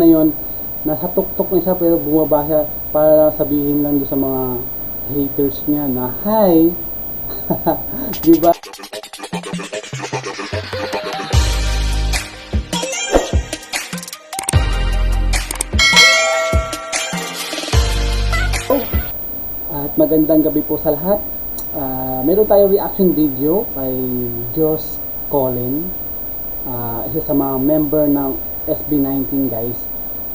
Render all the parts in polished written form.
na yon, nasa tuktok na siya pero bumaba siya para sabihin lang doon sa mga haters niya na hi. Di ba? At magandang gabi po sa lahat. Meron tayo reaction video kay Josh Colin, isa sa mga member ng SB19 guys.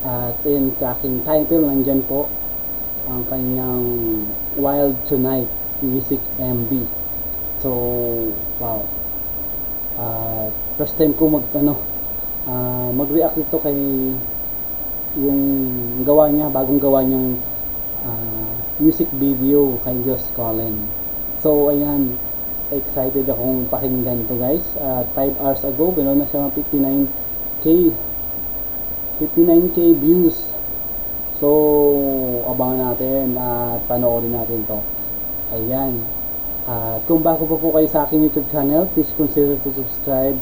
At in sa aking title, nandyan po ang kanyang Wild Tonight Music MV. So, wow. First time ko mag-react ito kay yung gawa niya, bagong gawa niyang music video kay Josh Colin. So, ayan, excited akong pakinggan to guys. 5 hours ago, meron na siya mga 59k views. So, abangan natin at panoorin natin to. Ayan. Kung bago pa po kayo sa aking YouTube channel, please consider to subscribe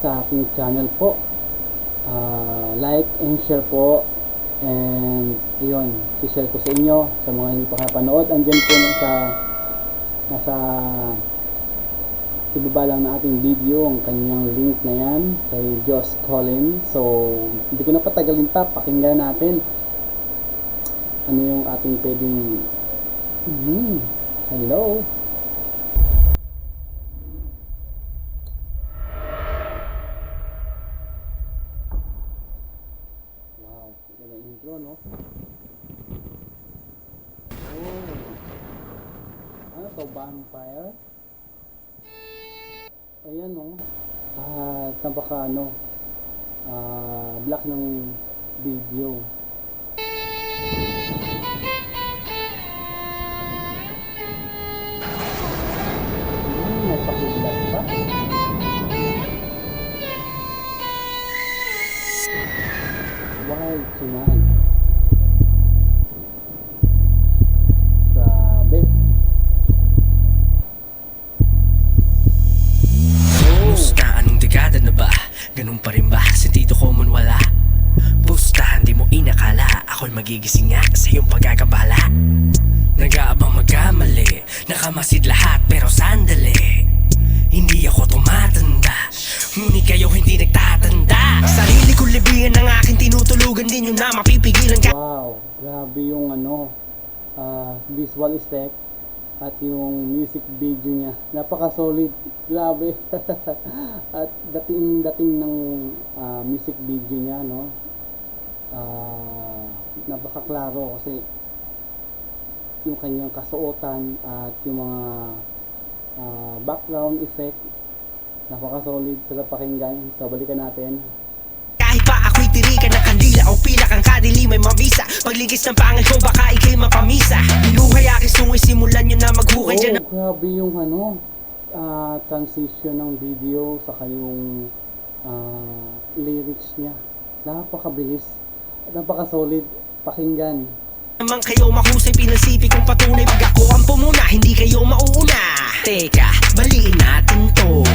sa aking channel po. Like and share po. And yun, i-share ko sa inyo sa mga hindi pa kapanood. Andyan po nasa ibaba lang na ating video ang kanyang link na yan kay Josh Colin. So hindi ko na patagalin pa, pakinggan natin ano yung ating pwedeng hello. Wow, yung intro, no? Oh, ano to, vampire? Ayan, no? Napaka black ng video. May pakiblat pa. Wild Tonight. Grabe. Pusta, anong dekada na ba? Ganun pa rin ba? Sentido common wala? Pusta, hindi mo inakala ako'y magigising nga sa iyong pagkakabala. Nag-aabang magkamali, nakamasid lahat pero sandali. Hindi ako tumatanda, ngunit kayo hindi nagtatanda. Sarili ko libingan ng aking tinutulugan, din yun na mapipigilan ka. Wow, grabe yung visual effect at yung music video niya. Napaka-solid, grabe. At dating ng music video niya, no? Napaka-klaro kasi yung kanyang kasuotan at yung mga background effect, napaka-solid, sarap pakinggan. So, balikan natin. Kahit pa ako'y tirikan ng kandila o pila kang kadili may mabisa. Paglinis ng pangil ko baka ikay mapamisa. Hinuhay aking sungay, simulan nyo na maghukay dyan. Grabe yung transition ng video saka yung lyrics niya. Napakabilis, napaka-solid, pakinggan. Naman kayo mahusay, pinasipi kong patunay. Pag ako ang pumuna, hindi kayo mauuna. Teka, baliin natin to.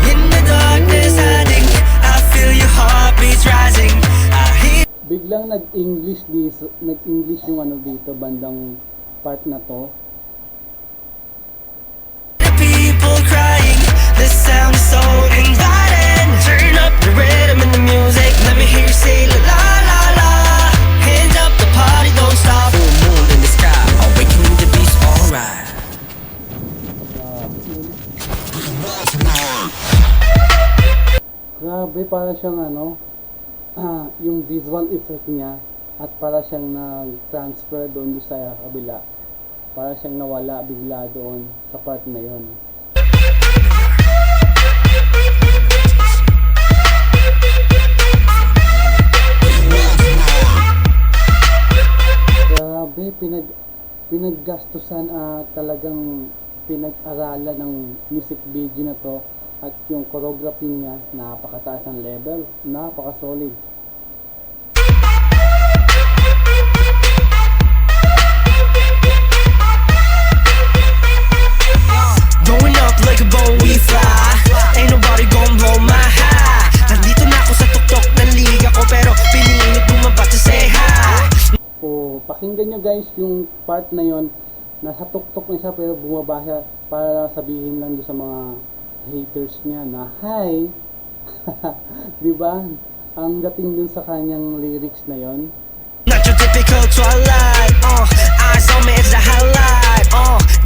In the darkness hiding, I feel your heartbeats rising. I hear Biglang nag-English yung dito, bandang part na to. the people crying. The sound is so inviting. Turn up the rhythm and the music. Let me hear you say la la la la. Hands up, the party don't stop. Full moon in the sky, awakening the beast, alright. Grabe, para siyang yung visual effect niya at para siyang nag-transfer doon sa kabila. Para siyang nawala bigla doon sa part na yon. Grabe, pinaggastusan at talagang pinag-aralan ng music video na to. At yung choreography niya, napakataas ng level, napaka-solid. Going up like a bow, we fly. Ain't nobody gon' blow my high. Nandito na ako sa tuktok ng liga ko, pero pinilit mo pakinggan nyo guys yung part na yon. Nasa tuktok na siya pero bumaba siya para sabihin lang doon sa mga haters niya na hi. Di ba? Ang dating dun sa kanyang lyrics na yon. Not your typical twilight, eyes on me, it's the highlight,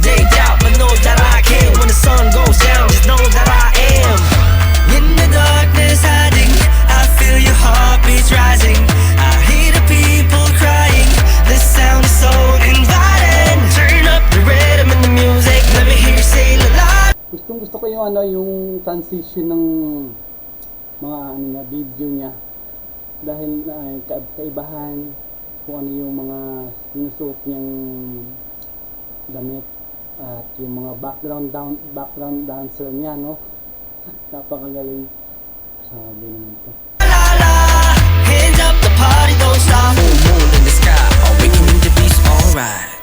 they doubt but know that I can. When the sun goes down, just know that I am in the darkness hiding. I feel your heartbeats rising. I hear the people crying. This sound is so inviting. Turn up the rhythm and the music. Let me hear you say la la. Gusto ko yung yung transition ng mga video niya dahil kaibahan kung ano yung mga sinusuot niyang damit at yung mga background dancer niya, no? Napakagaling. Sabi naman ito. La la, hands up, the party don't stop. Full moon in the sky, awakening the beast, alright.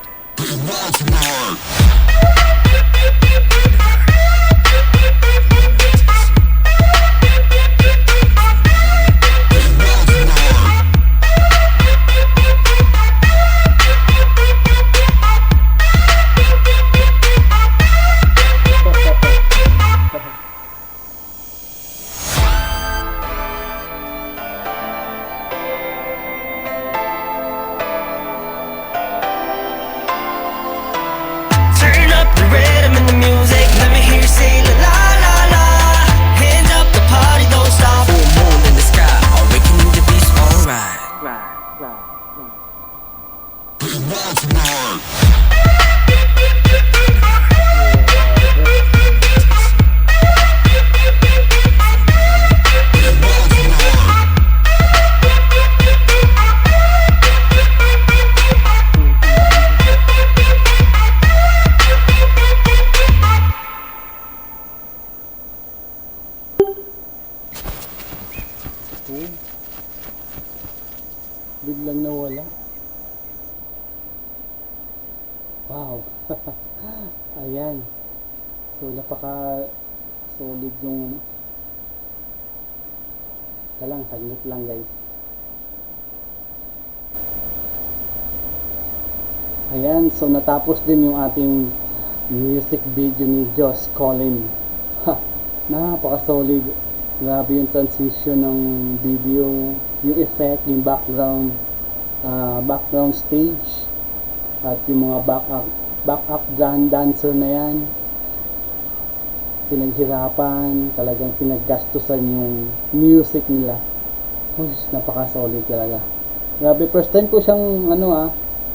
Biglang nawala. Wow. Ayan. So napaka solid yung saglit lang guys. Ayan, so natapos din yung ating music video ni Josh Collin. Napaka solid. Grabe yung transition ng video, yung effect, yung background stage, at yung mga back-up dancer na yan. Pinaghirapan, talagang pinaggastusan yung music nila. Napaka solid talaga. Grabe, first time ko siyang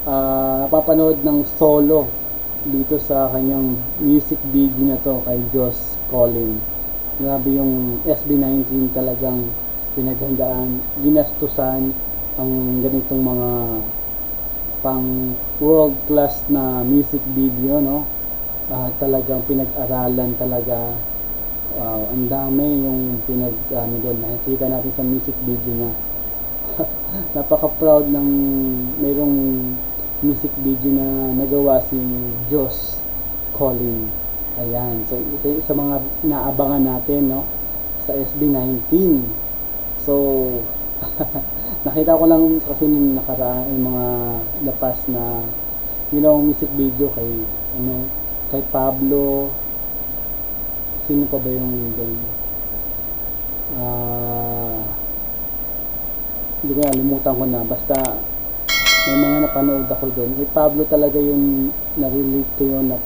napapanood ng solo dito sa kanyang music video na to kay Josh Collin. Grabe yung SB19 talagang pinaghandaan, ginastusan ang ganitong mga pang world class na music video, no? Talagang pinag-aralan talaga. Wow, ang dami yung doon nakikita natin sa music video niya. Napaka-proud ng mayroong music video na nagawa si Josh Collin. Ayan, so ito sa mga naabangan natin, no, sa SB19. So nakita ko lang kasi nung nakaraan yung mga lapas na music video kay kay Pablo. Sino pa ba yung doon? Hindi ko nalimutan ko na, basta may mga napanood ako doon. Kay Pablo talaga yung na-relate ko yun na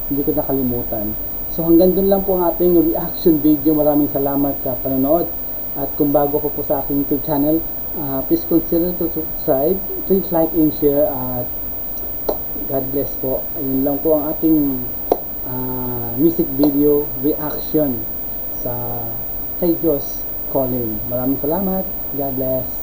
hindi ko nakalimutan. So hanggang doon lang po ang ating reaction video. Maraming salamat sa panonood. At kung bago po sa aking YouTube channel, please consider to subscribe, please like and share, at God bless po. Ayun lang po ang ating music video reaction sa kay Josh Collin. Maraming salamat. God bless.